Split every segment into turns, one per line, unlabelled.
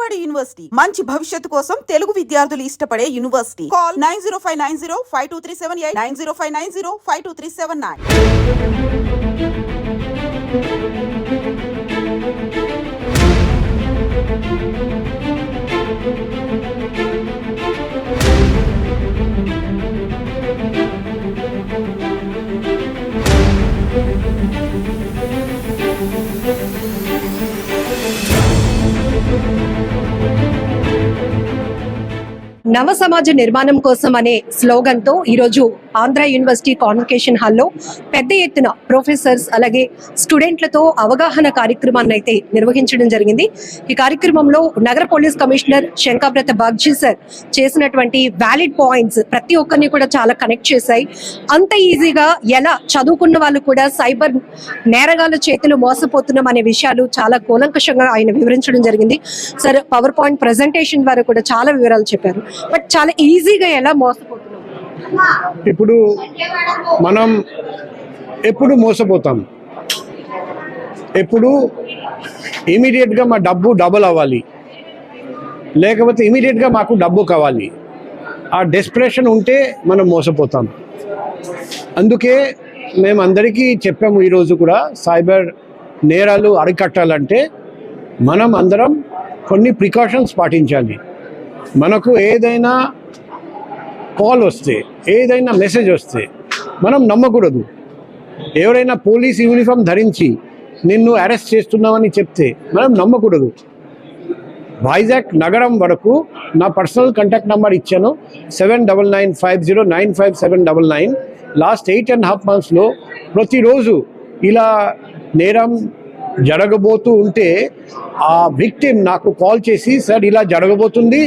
Cyber university మంచి భవిష్యత్తు కోసం తెలుగు విద్యార్థులు ఇష్టపడే యూనివర్సిటీ. కాల్ 9059052378
నవ సమాజ నిర్మాణం కోసం అనే స్లోగన్ తో ఈరోజు ఆంధ్ర యూనివర్సిటీ కాన్వకేషన్ హాల్లో పెద్ద ఎత్తున ప్రొఫెసర్స్ అలాగే స్టూడెంట్లతో అవగాహన కార్యక్రమాన్ని అయితే నిర్వహించడం జరిగింది. ఈ కార్యక్రమంలో నగర పోలీస్ కమిషనర్ శంకాబ్రత బాగ్జీ సార్ చేసినటువంటి వ్యాలిడ్ పాయింట్స్ ప్రతి ఒక్కరిని కూడా చాలా కనెక్ట్ చేశాయి. అంత ఈజీగా ఎలా చదువుకున్న వాళ్ళు కూడా సైబర్ నేరగాళ్ళ చేతులు మోసపోతున్నాం అనే విషయాలు చాలా కూలంకషంగా ఆయన వివరించడం జరిగింది. సార్ పవర్ పాయింట్ ప్రెజెంటేషన్ ద్వారా కూడా చాలా వివరాలు చెప్పారు. బట్ చాలా ఈజీగా ఎలా మోసపోతున్నాం?
ఇప్పుడు మనం ఎప్పుడు మోసపోతాం, ఎప్పుడు ఇమీడియట్గా మా డబ్బు డబుల్ అవ్వాలి, లేకపోతే ఇమీడియట్గా మాకు డబ్బు కావాలి, ఆ డెస్పరేషన్ ఉంటే మనం మోసపోతాం. అందుకే మేము అందరికీ చెప్పాము ఈరోజు కూడా సైబర్ నేరాలు అరికట్టాలంటే మనం అందరం కొన్ని ప్రికాషన్స్ పాటించాలి. మనకు ఏదైనా కాల్ వస్తే, ఏదైనా మెసేజ్ వస్తే మనం నమ్మకూడదు. ఎవరైనా పోలీస్ యూనిఫామ్ ధరించి నిన్ను అరెస్ట్ చేస్తున్నామని చెప్తే మనం నమ్మకూడదు. వైజాగ్ నగరం వరకు నా పర్సనల్ కాంటాక్ట్ నెంబర్ ఇచ్చాను 7995095799. లాస్ట్ 8.5 monthsలో ప్రతిరోజు ఇలా నేరం జరగబోతూ ఉంటే ఆ విక్టిమ్ నాకు కాల్ చేసి, సార్ ఇలా జరగబోతుంది,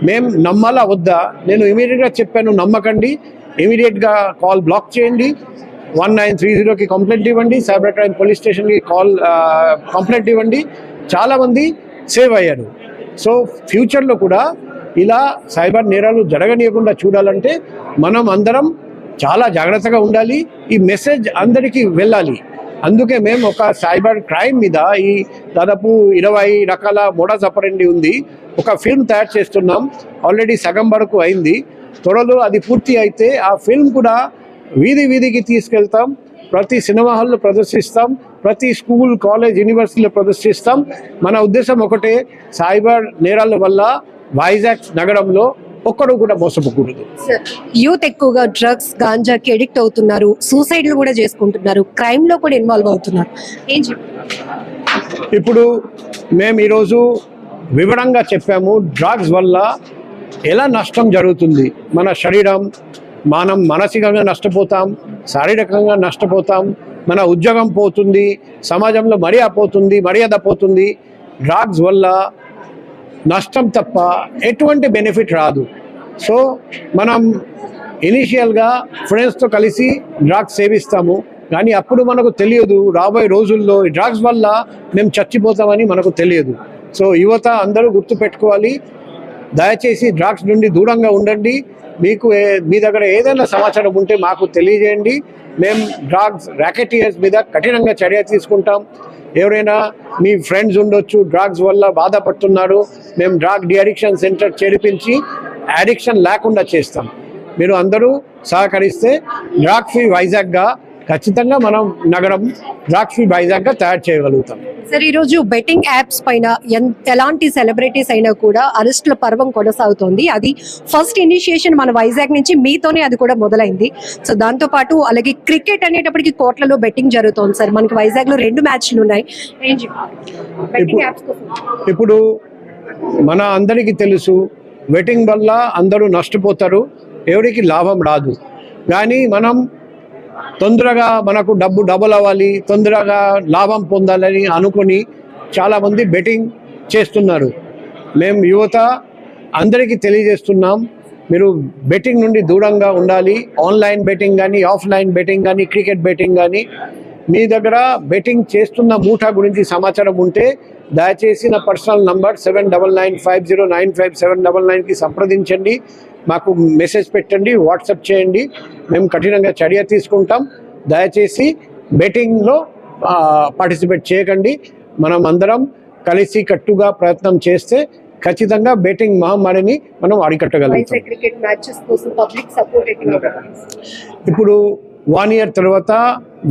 మేము నమ్మాలా వద్దా? నేను ఇమీడియట్గా చెప్పాను, నమ్మకండి, ఇమీడియట్గా కాల్ బ్లాక్ చేయండి, 1930కి కంప్లైంట్ ఇవ్వండి, సైబర్ క్రైమ్ పోలీస్ స్టేషన్కి కంప్లైంట్ ఇవ్వండి. చాలామంది సేవ్ అయ్యారు. సో ఫ్యూచర్లో కూడా ఇలా సైబర్ నేరాలు జరగనీయకుండా చూడాలంటే మనం అందరం చాలా జాగ్రత్తగా ఉండాలి. ఈ మెసేజ్ అందరికీ వెళ్ళాలి. అందుకే మేము ఒక సైబర్ క్రైమ్ మీద ఈ దాదాపు 20 రకాల మోడస్ ఆపరెండి ఉంది. ఒక ఫిల్మ్ తయారు చేస్తున్నాం, ఆల్రెడీ సగం వరకు అయింది. త్వరలో అది పూర్తి అయితే ఆ ఫిల్మ్ కూడా వీధి వీధికి తీసుకెళ్తాం, ప్రతి సినిమా హాల్లో ప్రదర్శిస్తాం, ప్రతి స్కూల్, కాలేజ్, యూనివర్సిటీలో ప్రదర్శిస్తాం. మన ఉద్దేశం ఒకటే, సైబర్ నేరాల వల్ల వైజాగ్ నగరంలో ఒక్కడు కూడా మోసపోకూడదు.
యూత్ ఎక్కువగా డ్రగ్స్, గాంజాకి ఎడిక్ట్ అవుతున్నారు, సూసైడ్లు కూడా చేసుకుంటున్నారు, క్రైమ్ లో కూడా ఇన్వాల్వ్ అవుతున్నారు. ఏం
ఇప్పుడు మేము ఈరోజు వివరంగా చెప్పాము డ్రగ్స్ వల్ల ఎలా నష్టం జరుగుతుంది. మన శరీరం, మనం మానసికంగా నష్టపోతాం, శారీరకంగా నష్టపోతాం, మన ఉద్యోగం పోతుంది, సమాజంలో మర్యాద పోతుంది. డ్రగ్స్ వల్ల నష్టం తప్ప ఎటువంటి బెనిఫిట్ రాదు. సో మనం ఇనీషియల్గా ఫ్రెండ్స్తో కలిసి డ్రగ్స్ సేవిస్తాము, కానీ అప్పుడు మనకు తెలియదు రాబోయే రోజుల్లో ఈ డ్రగ్స్ వల్ల మేము చచ్చిపోతామని మనకు తెలియదు. సో యువత అందరూ గుర్తుపెట్టుకోవాలి, దయచేసి డ్రగ్స్ నుండి దూరంగా ఉండండి. మీకు మీ దగ్గర ఏదైనా సమాచారం ఉంటే మాకు తెలియజేయండి. మేము డ్రగ్స్ ర్యాకెటీయర్స్ మీద కఠినంగా చర్య తీసుకుంటాం. ఎవరైనా మీ ఫ్రెండ్స్ ఉండొచ్చు డ్రగ్స్ వల్ల బాధపడుతున్నారు, మేము డ్రగ్ డిఅడిక్షన్ సెంటర్ చేర్పించి అడిక్షన్ లేకుండా చేస్తాం. మీరు అందరూ సహకరిస్తే డ్రగ్ ఫ్రీ వైజాగ్గా ఖచ్చితంగా మనం నగరం డ్రగ్ ఫ్రీ వైజాగ్గా తయారు చేయగలుగుతాం.
సార్, ఈరోజు బెట్టింగ్ యాప్స్ పైన ఎలాంటి సెలబ్రిటీస్ అయినా కూడా అరెస్టుల పర్వం కొనసాగుతోంది. అది ఫస్ట్ ఇనిషియేషన్ మన వైజాగ్ నుంచి మీతోనే అది కూడా మొదలైంది. సో దాంతోపాటు అలాగే క్రికెట్ అనేటప్పటికి కోట్లలో బెట్టింగ్ జరుగుతోంది. సార్, మనకి వైజాగ్లో 2 మ్యాచ్లు ఉన్నాయి.
ఇప్పుడు మన అందరికీ తెలుసు బెట్టింగ్ వల్ల అందరూ నష్టపోతారు, ఎవరికి లాభం రాదు. కానీ మనం తొందరగా మనకు డబ్బు డబుల్ అవ్వాలి, తొందరగా లాభం పొందాలని అనుకొని చాలామంది బెట్టింగ్ చేస్తున్నారు. మేము యువత అందరికీ తెలియజేస్తున్నాం, మీరు బెట్టింగ్ నుండి దూరంగా ఉండాలి. ఆన్లైన్ బెట్టింగ్ కానీ, ఆఫ్లైన్ బెట్టింగ్ కానీ, క్రికెట్ బెట్టింగ్ కానీ, మీ దగ్గర బెట్టింగ్ చేస్తున్న మూఠా గురించి సమాచారం ఉంటే దయచేసి నా పర్సనల్ నంబర్ 7995095799కి సంప్రదించండి. మాకు మెసేజ్ పెట్టండి, వాట్సాప్ చేయండి, మేము కఠినంగా చర్య తీసుకుంటాం. దయచేసి బెట్టింగ్లో పార్టిసిపేట్ చేయకండి. మనం అందరం కలిసి కట్టుగా ప్రయత్నం చేస్తే ఖచ్చితంగా బెట్టింగ్ మహమ్మారిని మనం అరికట్టగలుగుతాం.
క్రికెట్ మ్యాచెస్ కోసం పబ్లిక్ సపోర్ట్
ఇప్పుడు 1 year తర్వాత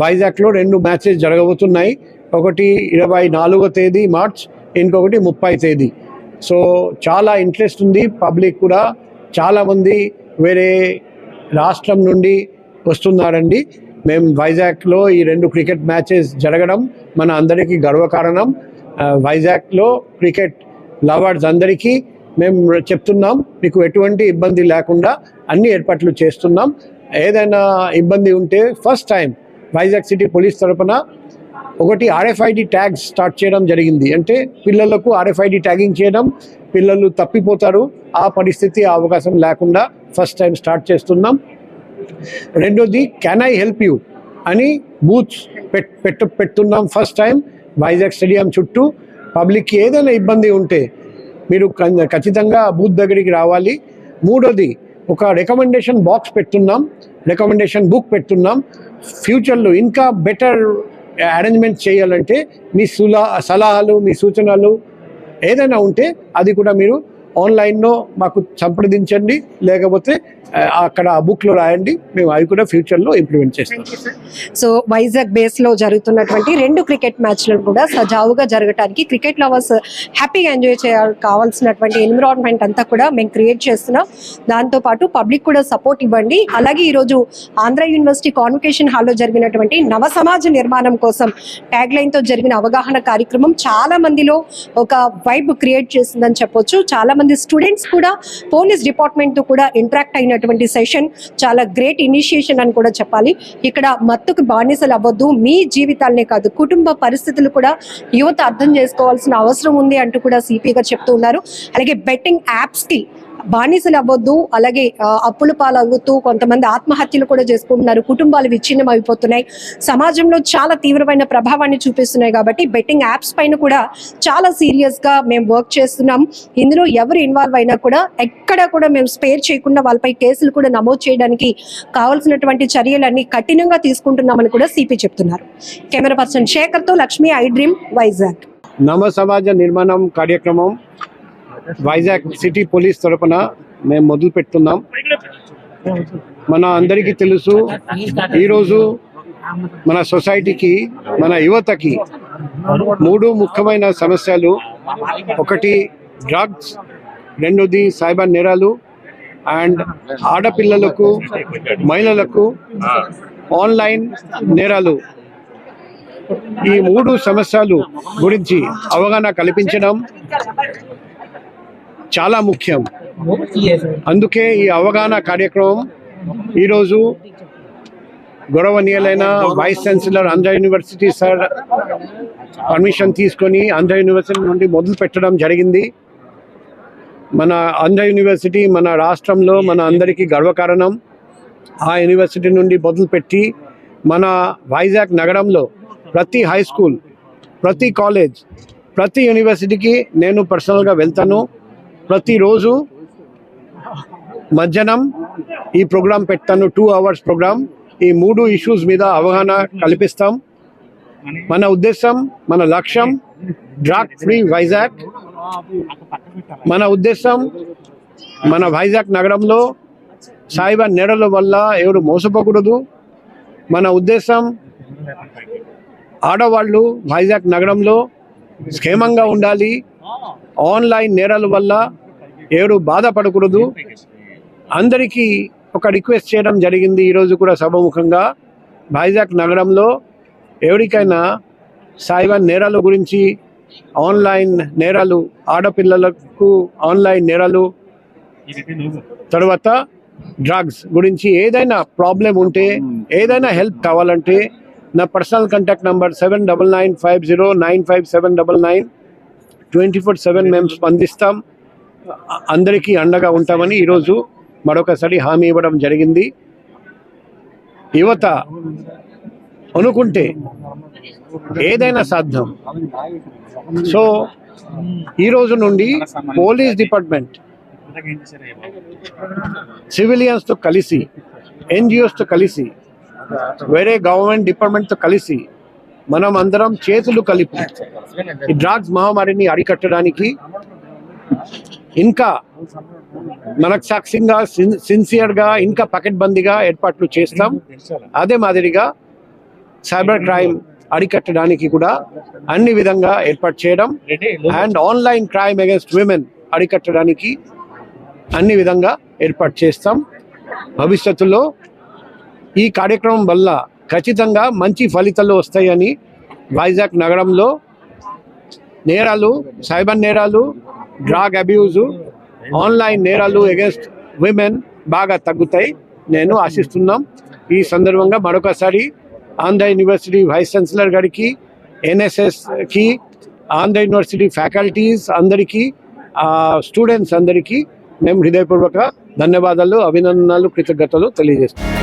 వైజాగ్లో 2 మ్యాచెస్ జరగబోతున్నాయి. ఒకటి 24వ తేదీ మార్చ్, ఇంకొకటి 30వ తేదీ. సో చాలా ఇంట్రెస్ట్ ఉంది. పబ్లిక్ కూడా చాలామంది వేరే రాష్ట్రం నుండి వస్తున్నారండి. మేము వైజాగ్లో ఈ 2 క్రికెట్ మ్యాచెస్ జరగడం మన అందరికీ గర్వకారణం. వైజాగ్లో క్రికెట్ లవర్స్ అందరికీ మేము చెప్తున్నాం, మీకు ఎటువంటి ఇబ్బంది లేకుండా అన్ని ఏర్పాట్లు చేస్తున్నాం. ఏదైనా ఇబ్బంది ఉంటే first time Vizag city police తరఫున ఒకటి RFID ట్యాగ్స్ స్టార్ట్ చేయడం జరిగింది. అంటే పిల్లలకు RFID ట్యాగింగ్ చేయడం, పిల్లలు తప్పిపోతారు, ఆ పరిస్థితి ఆ అవకాశం లేకుండా ఫస్ట్ టైం స్టార్ట్ చేస్తున్నాం. రెండోది కెన్ ఐ హెల్ప్ యూ అని బూత్స్ పెడుతున్నాం ఫస్ట్ టైం వైజాగ్ స్టేడియం చుట్టూ. పబ్లిక్కి ఏదైనా ఇబ్బంది ఉంటే మీరు ఖచ్చితంగా బూత్ దగ్గరికి రావాలి. మూడోది ఒక రికమెండేషన్ బాక్స్ పెడుతున్నాం, రికమెండేషన్ బుక్ పెడుతున్నాం. ఫ్యూచర్లో ఇంకా బెటర్ అరేంజ్మెంట్ చేయాలంటే మీ సలహాలు, మీ సూచనలు ఏదైనా ఉంటే అది కూడా మీరు ఆన్లైన్లో మాకు సంప్రదించండి, లేకపోతే అక్కడ ఆ బుక్లో రాయండి. మేము అవి కూడా ఫ్యూచర్లో ఇంప్లిమెంట్ చేస్తాం.
సో వైజాగ్ బేస్లో జరుగుతున్నటువంటి 2 క్రికెట్ మ్యాచ్లను కూడా సజావుగా జరగడానికి క్రికెట్ లవర్స్ హ్యాపీగా ఎంజాయ్ చేయాలి కావాల్సినటువంటి ఎన్విరాన్మెంట్ అంతా కూడా మేము క్రియేట్ చేస్తున్నాం. దాంతోపాటు పబ్లిక్ కూడా సపోర్ట్ ఇవ్వండి. అలాగే ఈరోజు ఆంధ్ర యూనివర్సిటీ కాన్వకేషన్ హాల్లో జరిగినటువంటి నవ సమాజ నిర్మాణం కోసం ట్యాగ్ లైన్తో జరిగిన అవగాహన కార్యక్రమం చాలా మందిలో ఒక వైబ్ క్రియేట్ చేసిందని చెప్పొచ్చు. చాలా మంది స్టూడెంట్స్ కూడా పోలీస్ డిపార్ట్మెంట్తో కూడా ఇంటరాక్ట్ అయినటువంటి సెషన్ చాలా గ్రేట్ ఇనిషియేషన్ అని కూడా చెప్పాలి. ఇక్కడ మత్తుకు బానిసలు అవ్వద్దు, మీ జీవితాలనే కాదు కుటుంబ పరిస్థితులు కూడా యువత అర్థం చేసుకోవాల్సిన అవసరం ఉంది అంటూ కూడా సిపి గారు చెప్తూ ఉన్నారు. అలాగే బెట్టింగ్ యాప్స్కి బానిసలు అవ్వద్దు, అలాగే అప్పుల పాలవుతూ కొంతమంది ఆత్మహత్యలు కూడా చేసుకుంటున్నారు, కుటుంబాలు విచ్ఛిన్నం అయిపోతున్నాయి, సమాజంలో చాలా తీవ్రమైన ప్రభావాన్ని చూపిస్తున్నాయి. కాబట్టి బెట్టింగ్ యాప్స్ పైన కూడా చాలా సీరియస్గా మేము వర్క్ చేస్తున్నాం. ఇందులో ఎవరు ఇన్వాల్వ్ అయినా కూడా ఎక్కడ కూడా మేము స్పేర్ చేయకుండా వాళ్ళపై కేసులు కూడా నమోదు చేయడానికి కావాల్సినటువంటి చర్యలన్నీ కఠినంగా తీసుకుంటున్నామని కూడా సిపి చెప్తున్నారు. కెమెరా పర్సన్ శేఖర్తో లక్ష్మి, ఐ డ్రీమ్, వైజాగ్.
నవ సమాజ నిర్మాణం కార్యక్రమం వైజాగ్ సిటీ పోలీస్ తరఫున మేము మొదలు పెడుతున్నాం. మన అందరికీ తెలుసు, ఈరోజు మన సొసైటీకి, మన యువతకి 3 ముఖ్యమైన సమస్యలు. ఒకటి డ్రగ్స్, రెండోది సైబర్ నేరాలు, అండ్ ఆడపిల్లలకు, మహిళలకు ఆన్లైన్ నేరాలు. ఈ 3 సమస్యలు గురించి అవగాహన కల్పించడం చాలా ముఖ్యం. అందుకే ఈ అవగాహన కార్యక్రమం ఈరోజు గౌరవనీయులైన vice chancellor Andhra university sir permission తీసుకొని ఆంధ్ర యూనివర్సిటీ నుండి మొదలు పెట్టడం జరిగింది. మన ఆంధ్ర యూనివర్సిటీ మన రాష్ట్రంలో మన అందరికీ గర్వకారణం. ఆ యూనివర్సిటీ నుండి మొదలుపెట్టి మన వైజాగ్ నగరంలో ప్రతి హై స్కూల్, ప్రతి కాలేజ్, ప్రతి యూనివర్సిటీకి నేను పర్సనల్గా వెళ్తాను. ప్రతిరోజు మధ్యాహ్నం ఈ ప్రోగ్రాం పెడతాను, 2 hours ప్రోగ్రాం. ఈ 3 ఇష్యూస్ మీద అవగాహన కల్పిస్తాం. మన ఉద్దేశం, మన లక్ష్యం డ్రగ్ ఫ్రీ వైజాగ్. మన ఉద్దేశం మన వైజాగ్ నగరంలో సైబర్ నేరాల వల్ల ఎవరు మోసపోకూడదు. మన ఉద్దేశం ఆడవాళ్ళు వైజాగ్ నగరంలో క్షేమంగా ఉండాలి. ఆన్లైన్ నేరాల వల్ల ఎవరు బాధపడకూడదు. అందరికీ ఒక రిక్వెస్ట్ చేయడం జరిగింది ఈరోజు కూడా సభముఖంగా. వైజాగ్ నగరంలో ఎవరికైనా సైబర్ నేరాల గురించి, ఆన్లైన్ నేరాలు, ఆడపిల్లలకు ఆన్లైన్ నేరాలు, తర్వాత డ్రగ్స్ గురించి ఏదైనా ప్రాబ్లం ఉంటే, ఏదైనా హెల్ప్ కావాలంటే నా పర్సనల్ కాంటాక్ట్ నంబర్ 799950957999. 24/7 మేము స్పందిస్తాం, అందరికీ అండగా ఉంటామని ఈరోజు మరొకసారి హామీ ఇవ్వడం జరిగింది. యువత అనుకుంటే ఏదైనా సాధ్యం. సో ఈరోజు నుండి పోలీస్ డిపార్ట్మెంట్ సివిలియన్స్తో కలిసి, NGOస్తో కలిసి, వేరే గవర్నమెంట్ డిపార్ట్మెంట్తో కలిసి మనం అందరం చేతులు కలిపి ఈ డ్రగ్స్ మహమ్మారిని అరికట్టడానికి ఇంకా మనసాక్షిగా సిన్సియర్గా ఇంకా పకడ్బందీగా ఏర్పాట్లు చేస్తాం. అదే మాదిరిగా సైబర్ క్రైమ్ అరికట్టడానికి కూడా అన్ని విధంగా ఏర్పాటు చేయడం and online crime against women అరికట్టడానికి అన్ని విధంగా ఏర్పాటు చేస్తాం. భవిష్యత్తులో ఈ కార్యక్రమం వల్ల ఖచ్చితంగా మంచి ఫలితాలు వస్తాయని వైజాగ్ నగరంలో నేరాలు, సైబర్ నేరాలు, డ్రగ్ అబ్యూజు, ఆన్లైన్ నేరాలు అగేన్స్ట్ విమెన్ బాగా తగ్గుతాయి నేను ఆశిస్తున్నాం. ఈ సందర్భంగా మరొకసారి ఆంధ్ర యూనివర్సిటీ వైస్ ఛాన్సలర్ గారికి, ఎన్ఎస్ఎస్కి, ఆంధ్ర యూనివర్సిటీ ఫ్యాకల్టీస్ అందరికీ, స్టూడెంట్స్ అందరికీ మేము హృదయపూర్వక ధన్యవాదాలు, అభినందనలు, కృతజ్ఞతలు తెలియజేస్తున్నాం.